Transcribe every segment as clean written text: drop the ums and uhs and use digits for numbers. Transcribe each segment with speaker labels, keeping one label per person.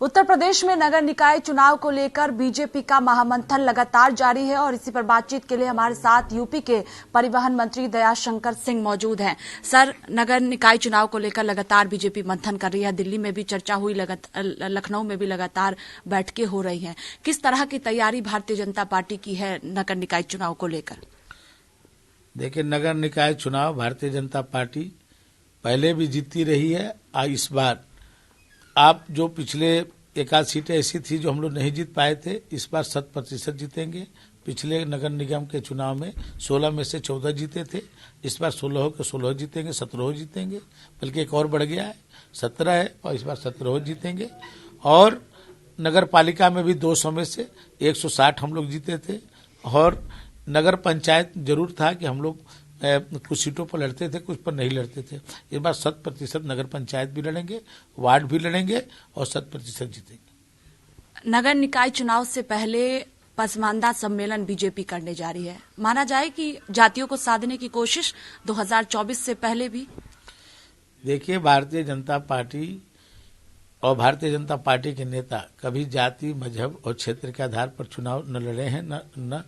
Speaker 1: उत्तर प्रदेश में नगर निकाय चुनाव को लेकर बीजेपी का महामंथन लगातार जारी है और इसी पर बातचीत के लिए हमारे साथ यूपी के परिवहन मंत्री दयाशंकर सिंह मौजूद हैं। सर, नगर निकाय चुनाव को लेकर लगातार बीजेपी मंथन कर रही है। दिल्ली में भी चर्चा हुई, लखनऊ में भी लगातार बैठकें हो रही हैं। किस तरह की तैयारी भारतीय जनता पार्टी की है नगर निकाय चुनाव को लेकर?
Speaker 2: देखिए, नगर निकाय चुनाव भारतीय जनता पार्टी पहले भी जीतती रही है। इस बार आप जो पिछले एक आध सीटें ऐसी थी जो हम लोग नहीं जीत पाए थे, इस बार 100% जीतेंगे। पिछले नगर निगम के चुनाव में 16 में से 14 जीते थे, इस बार 16 के 16 जीतेंगे, 17 जीतेंगे, बल्कि एक और बढ़ गया है, 17 है और इस बार 17 जीतेंगे। और नगर पालिका में भी 200 में से 160 हम लोग जीते थे। और नगर पंचायत जरूर था कि हम लोग कुछ सीटों पर लड़ते थे, कुछ पर नहीं लड़ते थे। इस बार 100% नगर पंचायत भी लड़ेंगे, वार्ड भी लड़ेंगे और 100% जीतेंगे।
Speaker 1: नगर निकाय चुनाव से पहले पसमानदा सम्मेलन बीजेपी करने जा रही है। माना जाए कि जातियों को साधने की कोशिश 2024 से पहले भी।
Speaker 2: देखिए, भारतीय जनता पार्टी और भारतीय जनता पार्टी के नेता कभी जाति, मजहब और क्षेत्र के आधार पर चुनाव न लड़े हैं, न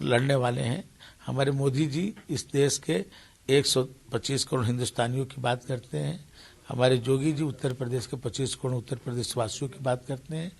Speaker 2: लड़ने वाले हैं। हमारे मोदी जी इस देश के 125 करोड़ हिंदुस्तानियों की बात करते हैं। हमारे जोगी जी उत्तर प्रदेश के 25 करोड़ उत्तर प्रदेश वासियों की बात करते हैं।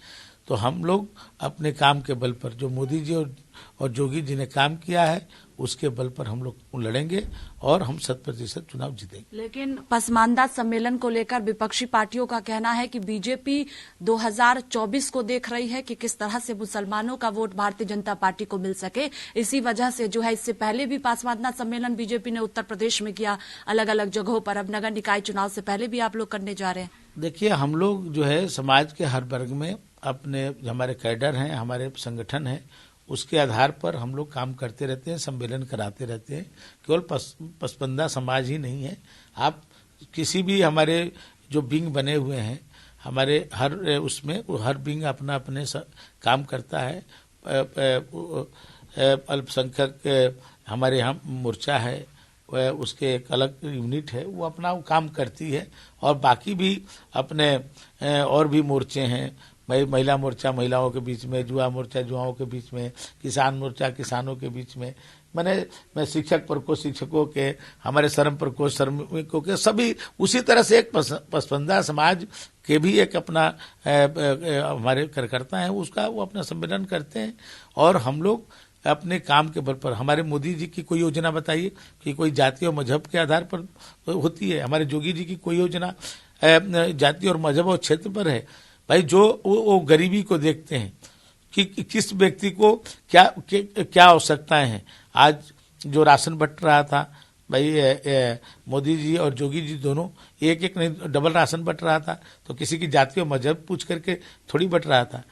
Speaker 2: तो हम लोग अपने काम के बल पर, जो मोदी जी और जोगी जी ने काम किया है, उसके बल पर हम लोग लड़ेंगे और हम 100% चुनाव जीतेंगे।
Speaker 1: लेकिन पसमानदा सम्मेलन को लेकर विपक्षी पार्टियों का कहना है कि बीजेपी 2024 को देख रही है कि किस तरह से मुसलमानों का वोट भारतीय जनता पार्टी को मिल सके। इसी वजह से जो है, इससे पहले भी पसमानदा सम्मेलन बीजेपी ने उत्तर प्रदेश में किया, अलग अलग जगहों पर। अब नगर निकाय चुनाव से पहले भी आप लोग करने जा रहे हैं।
Speaker 2: देखिए, हम लोग जो है समाज के हर वर्ग में अपने हमारे कैडर हैं, हमारे संगठन हैं, उसके आधार पर हम लोग काम करते रहते हैं, सम्मेलन कराते रहते हैं। केवल पसमानदा समाज ही नहीं है, आप किसी भी हमारे जो विंग बने हुए हैं, हमारे हर उसमें हर विंग अपना अपने काम करता है। अल्पसंख्यक हमारे यहाँ मोर्चा है, उसके एक अलग यूनिट है, वो अपना काम करती है। और बाकी भी अपने और भी मोर्चे हैं, महिला मोर्चा महिलाओं के बीच में, युवा मोर्चा युवाओं के बीच में, किसान मोर्चा किसानों के बीच में, मैं शिक्षक प्रकोष्ठ शिक्षकों के, हमारे श्रम प्रकोष्ठ श्रमिकों के, सभी उसी तरह से एक पसमानदा समाज के भी एक अपना हमारे कार्यकर्ता हैं, उसका वो अपना सम्मेलन करते हैं। और हम लोग अपने काम के बल पर, हमारे मोदी जी की कोई योजना बताइए कि कोई जाति और मजहब के आधार पर होती है? हमारे जोगी जी की कोई योजना जाति और मजहब और क्षेत्र पर है? भाई, जो वो गरीबी को देखते हैं कि किस व्यक्ति को क्या आवश्यकताएं हैं। आज जो राशन बंट रहा था, भाई मोदी जी और जोगी जी दोनों एक एक नहीं डबल राशन बंट रहा था, तो किसी की जाति और मजहब पूछ करके थोड़ी बंट रहा था।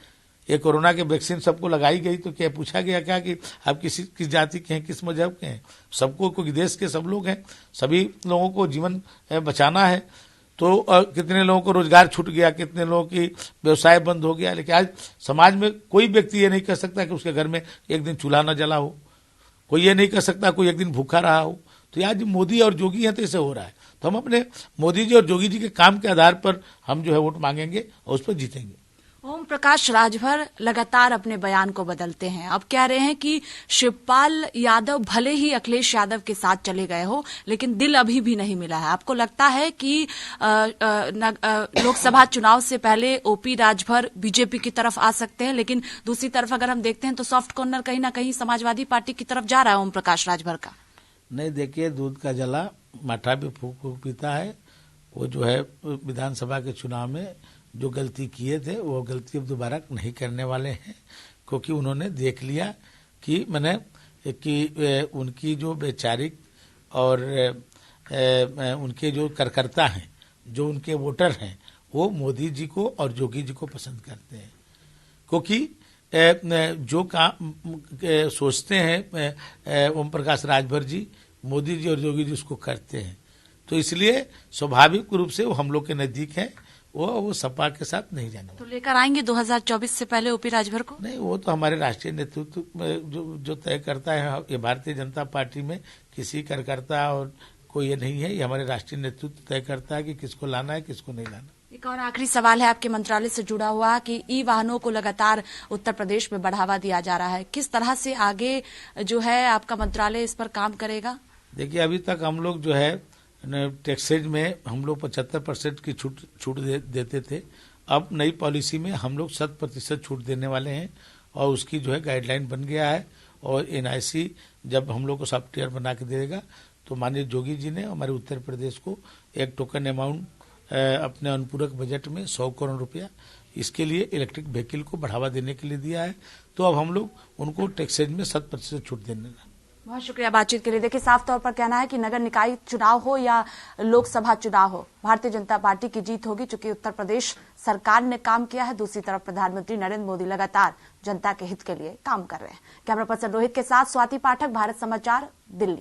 Speaker 2: ये कोरोना के वैक्सीन सबको लगाई गई तो क्या पूछा गया क्या कि आप किस जाति के हैं, किस मजहब के हैं? सबको, क्योंकि देश के सब लोग हैं, सभी लोगों को जीवन बचाना है। तो कितने लोगों को रोजगार छूट गया, कितने लोगों की व्यवसाय बंद हो गया। लेकिन आज समाज में कोई व्यक्ति ये नहीं कह सकता कि उसके घर में एक दिन चूल्हा न जला हो, कोई ये नहीं कह सकता कोई एक दिन भूखा रहा हो। तो आज मोदी और जोगी हैं तो इसे हो रहा है। तो हम अपने मोदी जी और जोगी जी के काम के आधार पर हम जो है वोट मांगेंगे और उस पर जीतेंगे।
Speaker 1: ओम प्रकाश राजभर लगातार अपने बयान को बदलते हैं। अब कह रहे हैं कि शिवपाल यादव भले ही अखिलेश यादव के साथ चले गए हो, लेकिन दिल अभी भी नहीं मिला है। आपको लगता है कि लोकसभा चुनाव से पहले ओपी राजभर बीजेपी की तरफ आ सकते हैं? लेकिन दूसरी तरफ अगर हम देखते हैं तो सॉफ्ट कॉर्नर कहीं ना कहीं समाजवादी पार्टी की तरफ जा रहा है ओम प्रकाश राजभर का।
Speaker 2: नहीं, देखिए, दूध का जला माठा भी फूक फूक पीता है। वो जो है विधानसभा के चुनाव में जो गलती किए थे, वो गलती अब दोबारा नहीं करने वाले हैं, क्योंकि उन्होंने देख लिया कि उनकी जो वैचारिक और उनके जो कार्यकर्ता हैं, जो उनके वोटर हैं, वो मोदी जी को और जोगी जी को पसंद करते हैं। क्योंकि जो काम सोचते हैं ओम प्रकाश राजभर जी, मोदी जी और जोगी जी उसको करते हैं। तो इसलिए स्वाभाविक रूप से वो हम लोग के नजदीक है, वो सपा के साथ नहीं जाने।
Speaker 1: तो लेकर आएंगे 2024 से पहले ओपी राजभर को?
Speaker 2: नहीं, वो तो हमारे राष्ट्रीय नेतृत्व जो तय करता है। ये भारतीय जनता पार्टी में किसी कार्यकर्ता और कोई ये नहीं है, ये हमारे राष्ट्रीय नेतृत्व तय करता है कि किसको लाना है, किसको नहीं लाना।
Speaker 1: एक और आखिरी सवाल है आपके मंत्रालय से जुड़ा हुआ कि ई वाहनों को लगातार उत्तर प्रदेश में बढ़ावा दिया जा रहा है, किस तरह से आगे जो है आपका मंत्रालय इस पर काम करेगा?
Speaker 2: देखिए, अभी तक हम लोग जो है टैक्सेज में हम लोग 75% की छूट देते थे। अब नई पॉलिसी में हम लोग 100% छूट देने वाले हैं और उसकी जो है गाइडलाइन बन गया है। और NIC जब हम लोग को सॉफ्टवेयर बना के देगा तो माननीय जोगी जी ने हमारे उत्तर प्रदेश को एक टोकन अमाउंट अपने अनुपूरक बजट में 100 करोड़ रुपया इसके लिए इलेक्ट्रिक व्हीकल को बढ़ावा देने के लिए दिया है। तो अब हम लोग उनको टैक्सेज में 100% छूट देने।
Speaker 1: बहुत शुक्रिया बातचीत के लिए। देखिए, साफ तौर पर कहना है कि नगर निकाय चुनाव हो या लोकसभा चुनाव हो, भारतीय जनता पार्टी की जीत होगी, चूंकि उत्तर प्रदेश सरकार ने काम किया है। दूसरी तरफ प्रधानमंत्री नरेंद्र मोदी लगातार जनता के हित के लिए काम कर रहे हैं। कैमरा पर्सन रोहित के साथ स्वाति पाठक, भारत समाचार, दिल्ली।